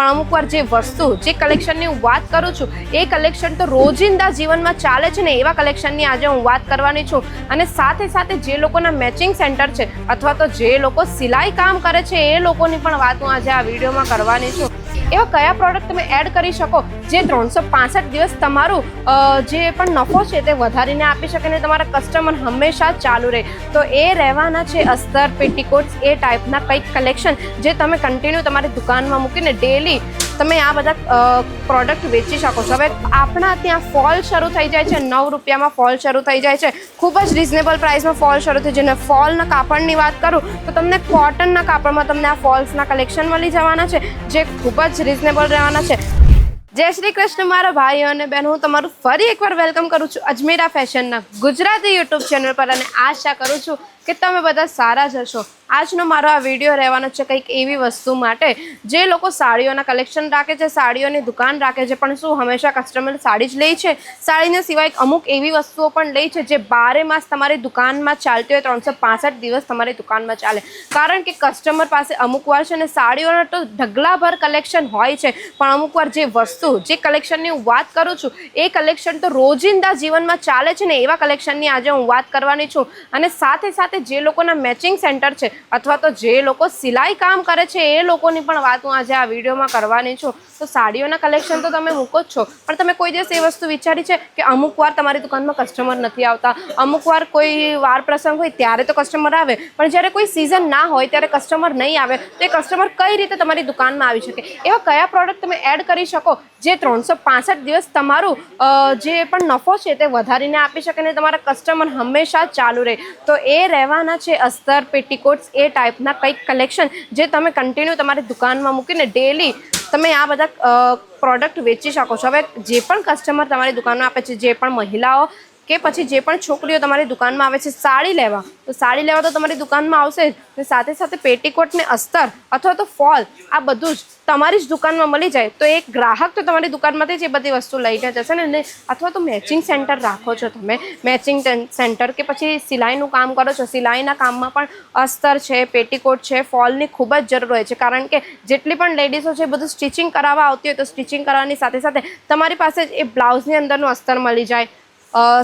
પણ અમુકવાર જે વસ્તુ જે કલેક્શનની હું વાત કરું છું એ કલેક્શન તો રોજિંદા જીવનમાં ચાલે છે ને એવા કલેક્શનની આજે હું વાત કરવાની છું। અને સાથે સાથે જે લોકોના મેચિંગ સેન્ટર છે અથવા તો જે લોકો સિલાઈ કામ કરે છે એ લોકોની પણ વાત હું આજે આ વિડીયોમાં કરવાની છું। એવા કયા પ્રોડક્ટ તમે એડ કરી શકો જે 365 દિવસ તમારું જે પણ નફો છે તે વધારીને આપી શકે ને તમારા કસ્ટમર હંમેશા ચાલુ રહે। તો એ રહેવાના છે અસ્તર, પેટીકોટ્સ, એ ટાઈપના કંઈક કલેક્શન જે તમે કન્ટિન્યુ તમારી દુકાનમાં મૂકીને ડેલી તમે આ બધા પ્રોડક્ટ વેચી શકો છો। હવે આપણા ત્યાં ફોલ શરૂ થઈ જાય છે, 9 રૂપિયામાં ફોલ શરૂ થઈ જાય છે, ખૂબ જ રિઝનેબલ પ્રાઇસમાં ફોલ શરૂ થઈ જાય। અને ફોલના કાપડની વાત કરું તો તમને કોટનના કાપડમાં તમને આ ફોલ્સના કલેક્શન મળી જવાના છે જે ખૂબ જ રિઝનેબલ રહેવાના છે। જય શ્રી કૃષ્ણ મારા ભાઈઓ અને બહેનો, હું તમારું ફરી એકવાર વેલકમ કરું છું અજમેરા ફેશનના ગુજરાતી યુટ્યુબ ચેનલ પર અને આશા કરું છું કે તમે બધા સારા જ હશો। આજનો મારો આ વિડીયો રહેવાનો છે કંઈક એવી વસ્તુ માટે જે લોકો સાડીઓના કલેક્શન રાખે છે, સાડીઓની દુકાન રાખે છે, પણ શું હંમેશા કસ્ટમર સાડી જ લે છે? સાડીને સિવાય અમુક એવી વસ્તુઓ પણ લે છે જે 12 માસ તમારી દુકાનમાં ચાલતી હોય, 365 દિવસ તમારી દુકાનમાં ચાલે। કારણ કે કસ્ટમર પાસે અમુક વાર છે ને સાડીઓના તો ઢગલાભર કલેક્શન હોય છે, પણ અમુક વાર જે વસ્તુ જે કલેક્શનની હું વાત કરું છું એ કલેક્શન તો રોજિંદા જીવનમાં ચાલે છે ને એવા કલેક્શનની આજે હું વાત કરવાની છું। અને સાથે સાથે જે લોકોના મેચિંગ સેન્ટર છે અથવા તો જે લોકો સિલાઈ કામ કરે છે એ લોકોની પણ વાત હું આજે આ વિડીયોમાં કરવાની છું। તો સાડીઓના કલેક્શન તો તમે મૂકો જ છો, પણ તમે કોઈ દિવસ એ વસ્તુ વિચારી છે કે અમુક વાર તમારી દુકાનમાં કસ્ટમર નથી આવતા, અમુક વાર કોઈ વાર પ્રસંગ હોય ત્યારે તો કસ્ટમર આવે, પણ જ્યારે કોઈ સિઝન ના હોય ત્યારે કસ્ટમર નહીં આવે તો એ કસ્ટમર કઈ રીતે તમારી દુકાનમાં આવી શકે? એવા કયા પ્રોડક્ટ તમે એડ કરી શકો જે 365 દિવસ તમારું જે પણ નફો છે તે વધારીને આપી શકે ને તમારા કસ્ટમર હંમેશા ચાલુ રહે? તો એ રહેવાના છે અસ્તર, પેટીકોટ્સ, એ ટાઈપના કંઈક કલેક્શન જે તમે કન્ટિન્યુ તમારી દુકાનમાં મૂકીને ડેલી તમે આ બધા પ્રોડક્ટ વેચી શકો છો। હવે જે પણ કસ્ટમર તમારી દુકાનમાં આપે છે, જે પણ મહિલાઓ કે પછી જે પણ છોકરીઓ તમારી દુકાનમાં આવે છે સાડી લેવા, તો સાડી લેવા તો તમારી દુકાનમાં આવશે જ, સાથે સાથે પેટીકોટ ને અસ્તર અથવા તો ફોલ આ બધું જ તમારી જ દુકાનમાં મળી જાય તો એક ગ્રાહક તો તમારી દુકાનમાંથી જ એ બધી વસ્તુ લઈને જશે ને। અથવા તો મેચિંગ સેન્ટર રાખો છો તમે, મેચિંગ સેન્ટર કે પછી સિલાઈનું કામ કરો છો, સિલાઈના કામમાં પણ અસ્તર છે, પેટીકોટ છે, ફોલની ખૂબ જ જરૂર હોય છે। કારણ કે જેટલી પણ લેડીઝો છે બધું સ્ટિચિંગ કરાવવા આવતી હોય તો સ્ટિચિંગ કરવાની સાથે સાથે તમારી પાસે જ એ બ્લાઉઝની અંદરનું અસ્તર મળી જાય,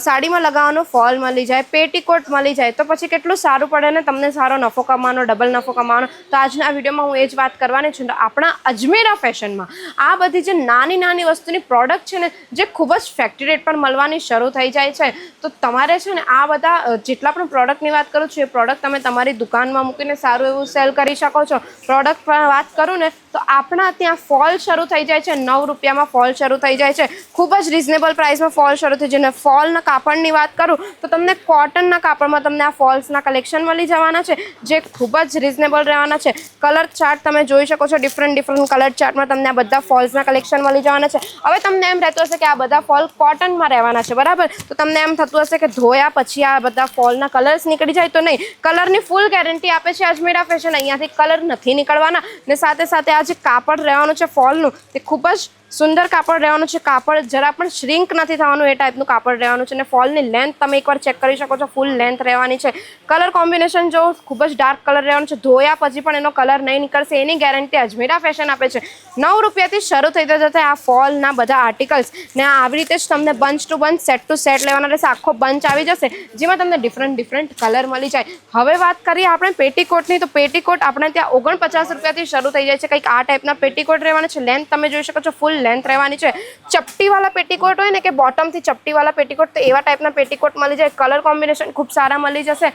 સાડીમાં લગાવવાનો ફોલ મળી જાય, પેટીકોટ મળી જાય તો પછી કેટલું સારું પડે ને, તમને સારો નફો કમાવાનો, ડબલ નફો કમાવાનો। તો આજના વિડીયોમાં હું એ જ વાત કરવાની છું। તો આપણા અજમેરા ફેશનમાં આ બધી જે નાની નાની વસ્તુની પ્રોડક્ટ છે ને જે ખૂબ જ ફેક્ટરી રેટ પર મળવાની શરૂ થઈ જાય છે, તો તમારે છે ને આ બધા જેટલા પણ પ્રોડક્ટની વાત કરું છું એ પ્રોડક્ટ તમે તમારી દુકાનમાં મૂકીને સારું એવું સેલ કરી શકો છો। પ્રોડક્ટ પર વાત કરું ને તો આપણા ત્યાં ફોલ શરૂ થઈ જાય છે, 9 રૂપિયામાં ફોલ શરૂ થઈ જાય છે, ખૂબ જ રિઝનેબલ પ્રાઇસમાં ફોલ શરૂ થઈ જાય। ફોલના કાપડની વાત કરું તો તમને કોટનના કાપડમાં તમને આ ફોલ્સના કલેક્શન મળી જવાના છે જે ખૂબ જ રિઝનેબલ રહેવાના છે। કલર ચાર્ટ તમે જોઈ શકો છો, ડિફરન્ટ કલર ચાર્ટમાં તમને આ બધા ફોલ્સના કલેક્શન મળી જવાના છે। હવે તમને એમ રહેતું હશે કે આ બધા ફોલ કોટનમાં રહેવાના છે, બરાબર? તો તમને એમ થતું હશે કે ધોયા પછી આ બધા ફોલના કલર્સ નીકળી જાય, તો નહીં, કલરની ફૂલ ગેરંટી આપે છે અજમેરા ફેશન। અહીંયાથી કલર નથી નીકળવાના ને સાથે સાથે આ જે કાપડ રહેવાનું છે ફોલનું તે ખૂબ જ સુંદર કાપડ રહેવાનું છે, કાપડ જરા પણ શ્રિંક નથી થવાનું એ ટાઈપનું કાપડ રહેવાનું છે। અને ફોલની લેન્થ તમે એકવાર ચેક કરી શકો છો, ફૂલ લેન્થ રહેવાની છે। કલર કોમ્બિનેશન જો ખૂબ જ ડાર્ક કલર રહેવાનું છે, ધોયા પછી પણ એનો કલર નહીં નીકળશે એની ગેરંટી અજમેરા ફેશન આપે છે। 9 રૂપિયાથી શરૂ થઈ જશે આ ફોલના બધા આર્ટિકલ્સ ને આવી રીતે જ તમને bunch to bunch, set to set લેવાના રહેશે। આખો બંચ આવી જશે જેમાં તમને ડિફરન્ટ કલર મળી જાય। હવે વાત કરીએ આપણે પેટીકોટની, તો પેટીકોટ આપણે ત્યાં 49 રૂપિયાથી શરૂ થઈ જાય છે, કંઈક આ ટાઈપના પેટીકોટ રહેવાના છે। લેન્થ તમે જોઈ શકો છો, ફૂલ લેન્થ રહેવાની છે। ચપટીવાળા પેટીકોટ હોય ને કે બોટમથી ચપટીવાળા પેટીકોટ, તો એવા ટાઈપના પેટીકોટ મળી જાય। કલર કોમ્બિનેશન ખૂબ સારા મળી જશે।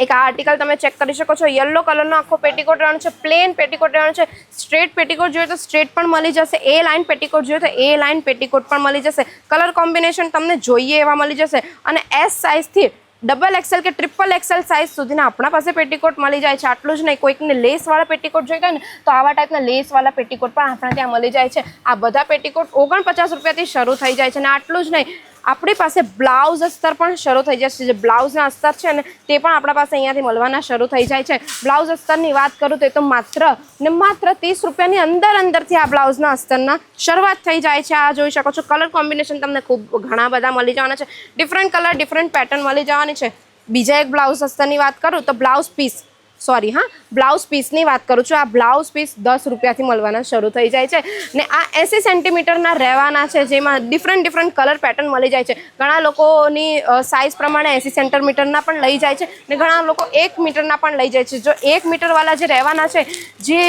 એક આ આર્ટિકલ તમે ચેક કરી શકો છો, યલો કલરનો આખો પેટીકોટ રહેવાનો છે, પ્લેન પેટીકોટ રહેવાનો છે। સ્ટ્રેટ પેટીકોટ જોઈએ તો સ્ટ્રેટ પણ મળી જશે, એ લાઇન પેટીકોટ જોઈએ તો એ લાઇન પેટીકોટ પણ મળી જશે। કલર કોમ્બિનેશન તમને જોઈએ એવા મળી જશે અને એસ સાઇઝથી ડબલ એક્સેલ કે ટ્રિપલ એક્સેલ સાઇઝ સુધીના આપણા પાસે પેટીકોટ મળી જાય છે। આટલું જ નહીં, કોઈકને લેસવાળા પેટીકોટ જોઈતા હોય ને તો આવા ટાઈપના લેસવાળા પેટીકોટ પણ આપણા ત્યાં મળી જાય છે। આ બધા પેટીકોટ 49 રૂપિયાથી શરૂ થઈ જાય છે। અને આટલું જ નહીં, આપણી પાસે બ્લાઉઝ અસ્તર પણ શરૂ થઈ જશે। જે બ્લાઉઝના અસ્તર છે ને તે પણ આપણા પાસે અહીંયાથી મળવાના શરૂ થઈ જાય છે। બ્લાઉઝ અસ્તરની વાત કરું તો એ તો માત્ર 30 રૂપિયાની અંદરથી આ બ્લાઉઝના અસ્તરના શરૂઆત થઈ જાય છે। આ જોઈ શકો છો, કલર કોમ્બિનેશન તમને ખૂબ ઘણા બધા મળી જવાના છે, ડિફરન્ટ કલર, ડિફરન્ટ પેટર્ન મળી જવાની છે। બીજા એક બ્લાઉઝ અસ્તરની વાત કરું તો બ્લાઉઝ પીસ સોરી હા, બ્લાઉઝ પીસની વાત કરું છું. આ બ્લાઉઝ પીસ 10 રૂપિયાથી મળવાના શરૂ થઈ જાય છે ને આ 80 સેન્ટીમીટરના રહેવાના છે, જેમાં ડિફરન્ટ કલર પેટર્ન મળી જાય છે. ઘણા લોકોની સાઇઝ પ્રમાણે 80 સેન્ટીમીટરના પણ લઈ જાય છે ને ઘણા લોકો 1 મીટરના પણ લઈ જાય છે. જો 1 મીટરવાળા જે રહેવાના છે, જે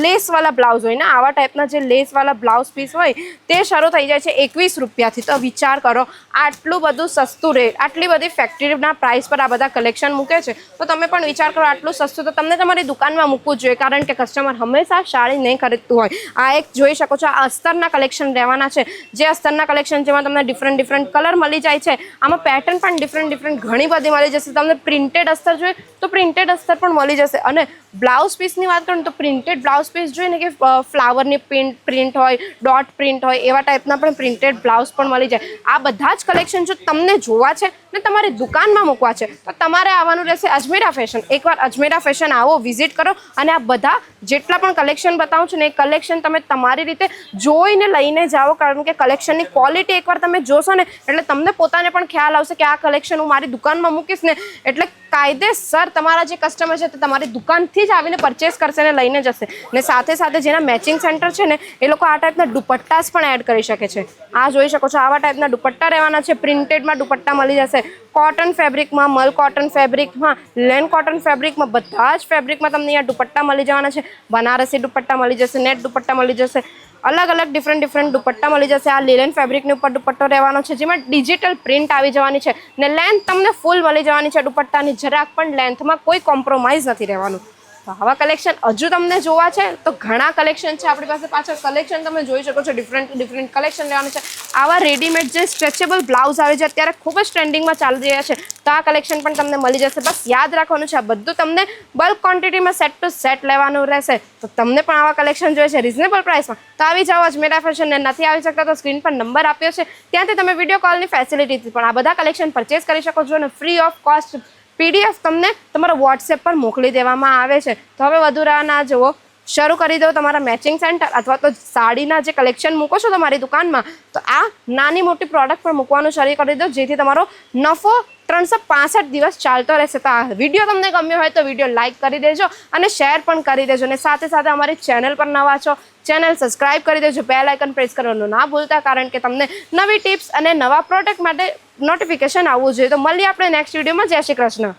લેસવાળા બ્લાઉઝ હોય ને, આવા ટાઈપના જે લેસવાળા બ્લાઉઝ પીસ હોય તે શરૂ થઈ જાય છે 21 રૂપિયાથી. તો વિચાર કરો, આટલું બધું સસ્તું રેટ, આટલી બધી ફેક્ટરીના પ્રાઇસ પર આ બધા કલેક્શન મૂકે છે, તો તમે પણ વિચાર કરો આટલું સસ્તું તો તમને તમારી દુકાનમાં મૂકવું જોઈએ, કારણ કે કસ્ટમર હંમેશા સાડી નહીં ખરીદતું હોય. આ એક જોઈ શકો છો, આ અસ્તરના કલેક્શન રહેવાના છે. જે અસ્તરના કલેક્શન જેમાં તમને ડિફરન્ટ કલર મળી જાય છે. આમાં પેટર્ન પણ ડિફરન્ટ ઘણી બધી મળી જશે. તમને પ્રિન્ટેડ અસ્તર જોઈએ તો પ્રિન્ટેડ અસ્તર પણ મળી જશે. અને બ્લાઉઝ પીસની વાત કરું તો પ્રિન્ટેડ બ્લાઉઝ પીસ જોઈએ ને કે ફ્લાવરની પ્રિન્ટ હોય, ડોટ પ્રિન્ટ હોય, એવા ટાઈપના પણ પ્રિન્ટેડ બ્લાઉઝ પણ મળી જાય. આ બધા જ કલેક્શન જો તમને જોવા છે ને તમારી દુકાનમાં મૂકવા છે તો તમારે આવવાનું રહેશે અજમેરા ફેશન. એકવાર અજમેરા ફેશન આવો, વિઝિટ કરો અને આ બધા જેટલા પણ કલેક્શન બતાવું છું ને એ કલેક્શન તમે તમારી રીતે જોઈને લઈને જાઓ, કારણ કે કલેક્શનની ક્વોલિટી એકવાર તમે જોશો ને એટલે તમને પોતાને પણ ખ્યાલ આવશે કે આ કલેક્શન હું મારી દુકાનમાં મૂકીશ ને એટલે કાયદેસર તમારા જે કસ્ટમર છે તે તમારી દુકાનથી જ આવીને પરચેસ કરશે ને લઈને જશે. ને સાથે સાથે જેના મેચિંગ સેન્ટર છે ને એ લોકો આ ટાઈપના દુપટ્ટાસ પણ એડ કરી શકે છે. આ જોઈ શકો છો, આવા ટાઈપના દુપટ્ટા રહેવાના છે. પ્રિન્ટેડમાં દુપટ્ટા મળી જશે, કોટન ફેબ્રિકમાં, મલ કોટન ફેબ્રિકમાં, લેન કોટન ફેબ્રિકમાં, બધા જ ફેબ્રિકમાં તમને અહીંયા દુપટ્ટા મળી જવાના છે. બનારસી દુપટ્ટા મળી જશે, નેટ દુપટ્ટા મળી જશે, અલગ ડિફરન્ટ દુપટ્ટા મળી જશે. આ લીલન ફેબ્રિકની ઉપર દુપટ્ટો રહેવાનો છે, જેમાં ડિજિટલ પ્રિન્ટ આવી જવાની છે ને લેન્થ તમને ફૂલ મળી જવાની છે દુપટ્ટાની. જરાક પણ લેન્થમાં કોઈ કોમ્પ્રોમાઇઝ નથી રહેવાનું. તો આવા કલેક્શન હજુ તમને જોવા છે તો ઘણા કલેક્શન છે આપણી પાસે. પાછળ કલેક્શન તમે જોઈ શકો છો, ડિફરન્ટ કલેક્શન લેવાનું છે. આવા રેડીમેડ જે સ્ટ્રેચેબલ બ્લાઉઝ આવે છે અત્યારે ખૂબ જ ટ્રેન્ડિંગમાં ચાલી રહ્યા છે, તો આ કલેક્શન પણ તમને મળી જશે. બસ યાદ રાખવાનું છે, આ બધું તમને બલ્ક ક્વોન્ટિટીમાં સેટ ટુ સેટ લેવાનું રહેશે. તો તમને પણ આવા કલેક્શન જોઈએ છે રિઝનેબલ પ્રાઇસમાં તો આવી જાઓ અજમેરા ફેશન. ને નથી આવી શકતા તો સ્ક્રીન પર નંબર આપ્યો છે, ત્યાંથી તમે વિડીયો કોલની ફેસિલિટીથી પણ આ બધા કલેક્શન પરચેસ કરી શકો છો અને ફ્રી ઓફ કોસ્ટ PDF તમને તમારા વોટ્સએપ પર મોકલી દેવામાં આવે છે. તો હવે વધુ રાહ ના જુઓ, શરૂ કરી દો તમારા મેચિંગ સેન્ટર અથવા તો સાડીના જે કલેક્શન મૂકો છો તમારી દુકાનમાં, તો આ નાની મોટી પ્રોડક્ટ પર મૂકવાનું શરૂ કરી દો, જેથી તમારો નફો 365 દિવસ ચાલતો રહેશે. તો આ વિડીયો તમને ગમ્યો હોય તો વિડીયો લાઇક કરી દેજો અને શેર પણ કરી દેજો. અને સાથે સાથે અમારી ચેનલ પર નવા છો, ચેનલ સબસ્ક્રાઇબ કરી દેજો, બેલ આઇકન પ્રેસ કરવાનું ના ભૂલતા, કારણ કે તમને નવી ટિપ્સ અને નવા પ્રોડક્ટ માટે નોટિફિકેશન આવવું જોઈએ. તો મળીએ આપણે નેક્સ્ટ વિડીયોમાં. જય શ્રી કૃષ્ણ.